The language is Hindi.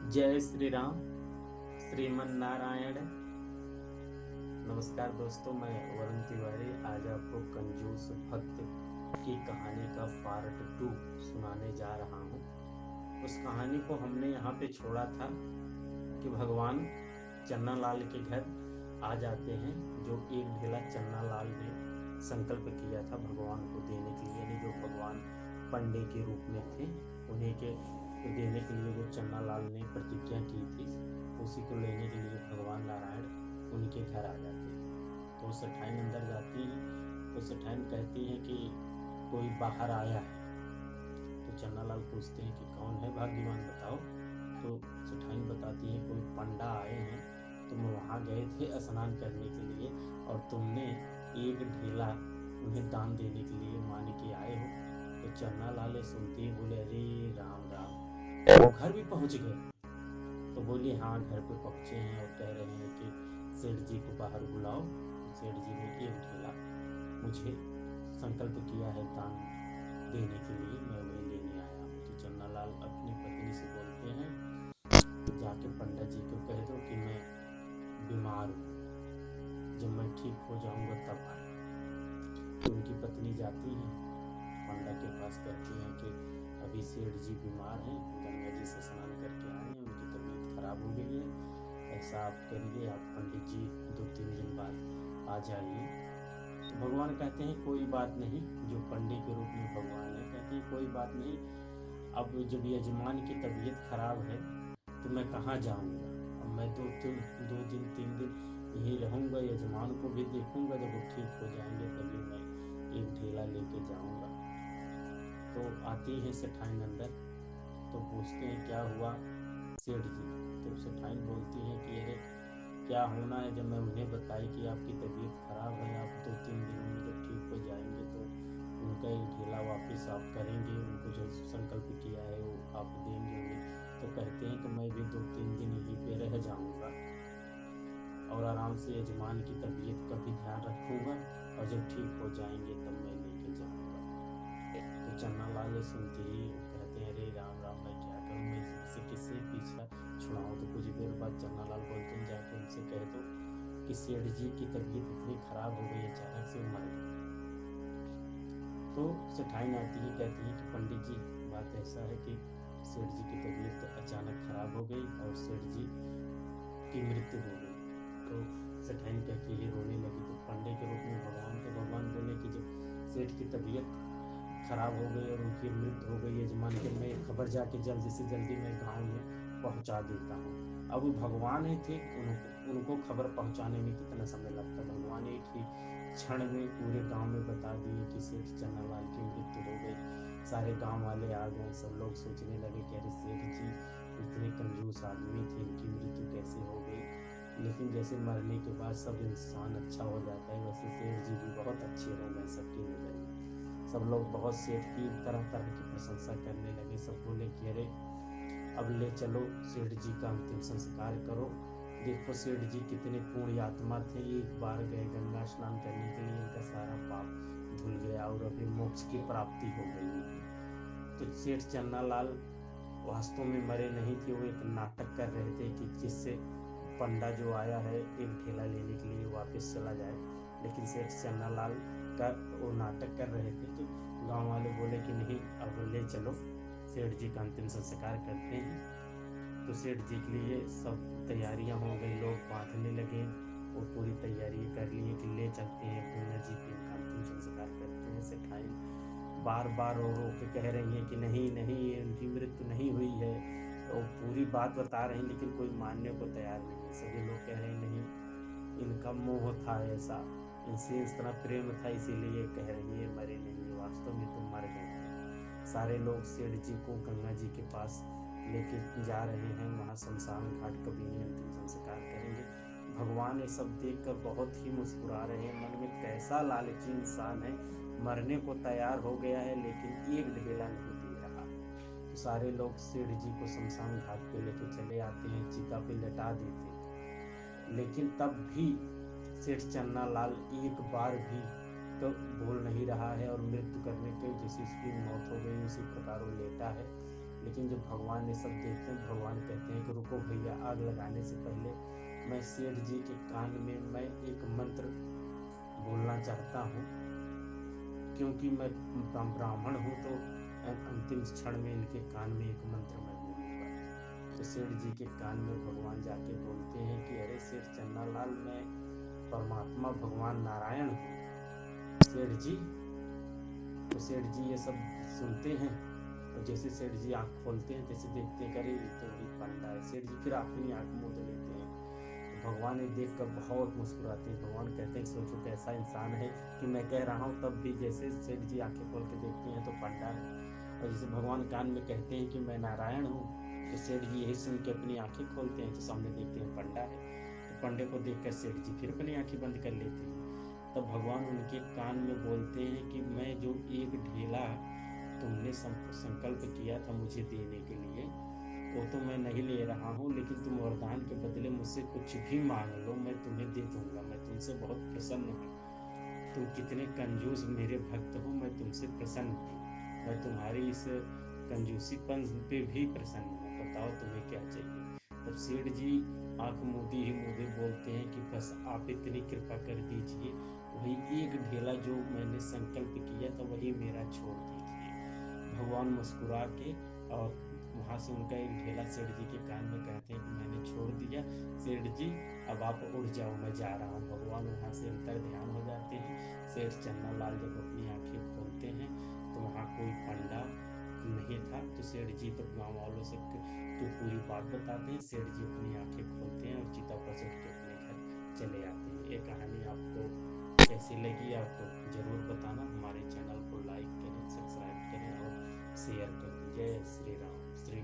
जय श्री राम। श्रीमन नारायण। नमस्कार दोस्तों, मैं वरुण तिवारी आज आपको कंजूस भक्त की कहानी का पार्ट 2 सुनाने जा रहा हूँ। उस कहानी को हमने यहाँ पे छोड़ा था कि भगवान चन्ना लाल के घर आ जाते हैं, जो एक ढेला चन्ना लाल ने संकल्प किया था भगवान को देने के लिए, यानी जो भगवान पंडे के रूप में थे उन्हीं के देने के लिए जो चन्ना लाल ने प्रतिज्ञा की थी, उसी को लेने के लिए भगवान नारायण उनके घर आ जाते हैं। तो सेठाइन अंदर जाती है तो सेठाइन कहती है कि कोई बाहर आया है। तो चन्ना लाल पूछते हैं कि कौन है भाग्यवान, बताओ। तो सेठाइन बताती है कोई पंडा आए हैं, तुम वहाँ गए थे स्नान करने के लिए और तुमने एक ढेला उन्हें दान देने के लिए मान के आए हो। तो चन्ना लाल सुनते ही बोले, अरे राम राम, वो घर भी पहुंच गए। तो बोली हाँ, घर पे पहुंचे हैं और कह रहे हैं कि सेठ जी को बाहर बुलाओ। सेठ जी ने एक ढेला मुझे संकल्प किया है दान देने के लिए, मैं वही लेने आया हूँ। तो चन्ना लाल अपनी पत्नी से बोलते हैं, जाके पंडित जी को कह दो कि मैं बीमार हूँ, जब मैं ठीक हो जाऊंगा तब आए। तो उनकी पत्नी जाती है पंडा के पास, कहती हैं कि अभी सेठ जी बीमार हैं, गंगा जी से स्नान करके आए हैं, उनकी तबीयत खराब हो गई है, ऐसा आप करिए, आप पंडित जी 2-3 दिन बाद आ जाइए। तो भगवान कहते हैं कोई बात नहीं, जो पंडित के रूप में भगवान है, कहते हैं कोई बात नहीं, अब जब यजमान की तबीयत खराब है तो मैं कहाँ जाऊँगा, अब मैं 2 दिन 3 दिन यहीं रहूँगा, यजमान को भी देखूँगा, जब वो ठीक हो जाएंगे तभी मैं एक ढेला लेके जाऊँगा। तो आती है सेठाइन अंदर, तो पूछते हैं क्या हुआ सेठ जी। तो सेठाइन बोलती हैं कि अरे क्या होना है, जब मैं उन्हें बताई कि आपकी तबीयत खराब है, आप 2-3 दिनों में जब ठीक हो जाएंगे तो उनका एक ढेला वापस आप करेंगे, उनको जो संकल्प किया है वो आप देंगे उन्हें। तो कहते हैं कि मैं भी 2-3 दिन यहीं पे रह जाऊंगा और आराम से यजमान की तबीयत का भी ध्यान रखूंगा, और जब ठीक हो जाएंगे तब मैं लेके जाऊंगा। तो चन्ना लाल सुनते ही कहते हैं, अरे राम राम, मैं क्या करूं, मैं इससे किससे पीछा छुड़ाऊं। तो कुछ देर बाद चन्ना लाल बोलते हैं, जाके उनसे कह दो कि सेठ जी की तबीयत इतनी खराब हो गई, अचानक से मर गए। तो सेठाइन आती है, कहती है कि पंडित जी, बात ऐसा है कि सेठ जी की तबीयत अचानक खराब हो गई और सेठ जी की मृत्यु हो गई। तो सेठाइन कह के ये रोने लगी। तो पंडित के रूप में भगवान बोले कि जब सेठ की तबीयत खराब हो गई और उनकी मृत्यु हो गई यजमान के, मैं खबर जाके जल्दी से जल्दी मैं गांव में पहुंचा देता हूँ। अब वो भगवान ही थे, उनको खबर पहुंचाने में कितना समय लगता, भगवान एक ही क्षण में पूरे गांव में बता दिए कि सेठ चन्ना लाल की मृत्यु हो गई। सारे गांव वाले आ गए, सब लोग सोचने लगे कि अरे सेठ जी इतने कंजूस आदमी थे, इनकी मृत्यु कैसे हो गई। लेकिन जैसे मरने के बाद सब इंसान अच्छा हो जाता है, वैसे सेठ जी भी बहुत अच्छे हो गए सबकी नजर में। सब लोग बहुत सेठ की तरह तरह की प्रशंसा करने लगे। सब बोले कि अरे अब ले चलो सेठ जी का अंतिम संस्कार करो, देखो सेठ जी कितने पुण्य आत्मा थे, एक बार गए गंगा स्नान करने के लिए, इनका सारा पाप धुल गया और अभी मोक्ष की प्राप्ति हो गई। तो सेठ चन्ना लाल वास्तव में मरे नहीं थे, वो एक नाटक कर रहे थे कि जिससे पंडा जो आया है एक ढेला लेने के लिए वापस चला जाए। लेकिन सेठ चन्ना लाल का वो नाटक कर रहे थे। तो गांव वाले बोले कि नहीं, अब ले चलो सेठ जी का अंतिम संस्कार करते हैं। तो सेठ जी के लिए सब तैयारियां हो गई, लोग बांधने लगे और पूरी तैयारी कर लिए कि ले चलते हैं गंगा जी पे, इनका अंतिम संस्कार करते हैं। सेठाइन बार बार रो रो के कह रही हैं कि नहीं नहीं, उनकी मृत्यु नहीं हुई है, तो पूरी बात बता रहे हैं, लेकिन कोई मानने को तैयार नहीं है। सभी लोग कह रहे हैं नहीं, इनका मोह था ऐसा, इनसे इस तरह प्रेम था, इसीलिए कह रही है मरे नहीं, वास्तव में तो मर गए। सारे लोग सेठ जी को गंगा जी के पास लेके जा रहे हैं, वहाँ शमशान घाट कभी नहीं अंतिम संस्कार करेंगे। भगवान ये सब देखकर बहुत ही मुस्कुरा रहे हैं, मन में कैसा लालची इंसान है, मरने को तैयार हो गया है लेकिन एक ढेला नहीं दे रहा। तो सारे लोग सेठ जी को शमशान घाट पे लेके चले आते हैं, चिता पे लटा देते हैं। लेकिन तब भी सेठ चन्ना लाल एक बार भी तो बोल नहीं रहा है, और मृत्यु करने के जैसी उसकी मौत हो गई उसी प्रकार वो लेटा है। लेकिन जब भगवान ने सब देखते हैं, भगवान कहते हैं कि रुक रुको भैया, आग लगाने से पहले मैं सेठ जी के कान में मैं एक मंत्र बोलना चाहता हूँ, क्योंकि मैं ब्राह्मण हूँ तो अंतिम क्षण में इनके कान में एक मंत्र मैं बोलूँगा। तो सेठ जी के कान में भगवान जाके बोलते हैं कि अरे सेठ चन्नालाल, मैं परमात्मा भगवान नारायण हूँ सेठ जी। तो सेठ जी ये सब सुनते हैं, और जैसे सेठ जी आँख खोलते हैं तैसे देखते हैं, अरे ये तो वही पंडा है। सेठ जी फिर अपनी आँख मूंद लेते हैं। तो भगवान ये देख कर बहुत मुस्कुराते हैं। भगवान कहते हैं सोचो कैसा इंसान है कि मैं कह रहा हूँ तब भी जैसे सेठ जी आंखें खोल के देखते हैं तो पंडा है, और जैसे भगवान कान में कहते हैं कि मैं नारायण हूँ, तो सेठ जी यही सुन के अपनी आंखें खोलते हैं तो सामने देखते हैं पंडा है। तो पंडे को देखकर सेठ जी फिर अपनी आंखें बंद कर लेते हैं। तब भगवान उनके कान में बोलते हैं कि मैं जो एक ढेला तुमने संकल्प किया था मुझे देने के लिए, वो तो मैं नहीं ले रहा हूँ, लेकिन तुम वरदान के बदले मुझसे कुछ भी मांग लो, मैं तुम्हें दे दूंगा। मैं तुमसे बहुत प्रसन्न हूँ, तुम कितने कंजूस मेरे भक्त हो, मैं तुमसे प्रसन्न हूँ। मैं तुम्हारी इस कंजूसीपन पे भी प्रसन्न हूँ, बताओ तुम्हें क्या चाहिए। तब सेठ जी आंख मूंदी ही मूंदे बोलते हैं कि बस आप इतनी कृपा कर दीजिए, वही एक ढेला जो मैंने संकल्प किया था वही मेरा छोड़ दीजिए। भगवान मुस्कुरा के और वहाँ से उनका एक ढेला सेठ जी के कान में कहते हैं कि मैंने छोड़ दिया सेठ जी, अब आप उड़ जाओ, मैं जा रहा हूँ। भगवान वहाँ से अंतर ध्यान हो जाते हैं। सेठ चन्नालाल जब अपनी आंखें खोलते हैं तो वहाँ कोई पंडा नहीं था। तो सेठ जी तो गाँव वालों से तो पूरी बात बताते हैं। सेठ जी अपनी आंखें खोलते हैं और चिता पर चढ़ के अपने घर चले आते हैं। ये कहानी आपको कैसी लगी आपको जरूर बताना। हमारे चैनल को लाइक करें, सब्सक्राइब करें और शेयर करें। जय श्री राम, श्री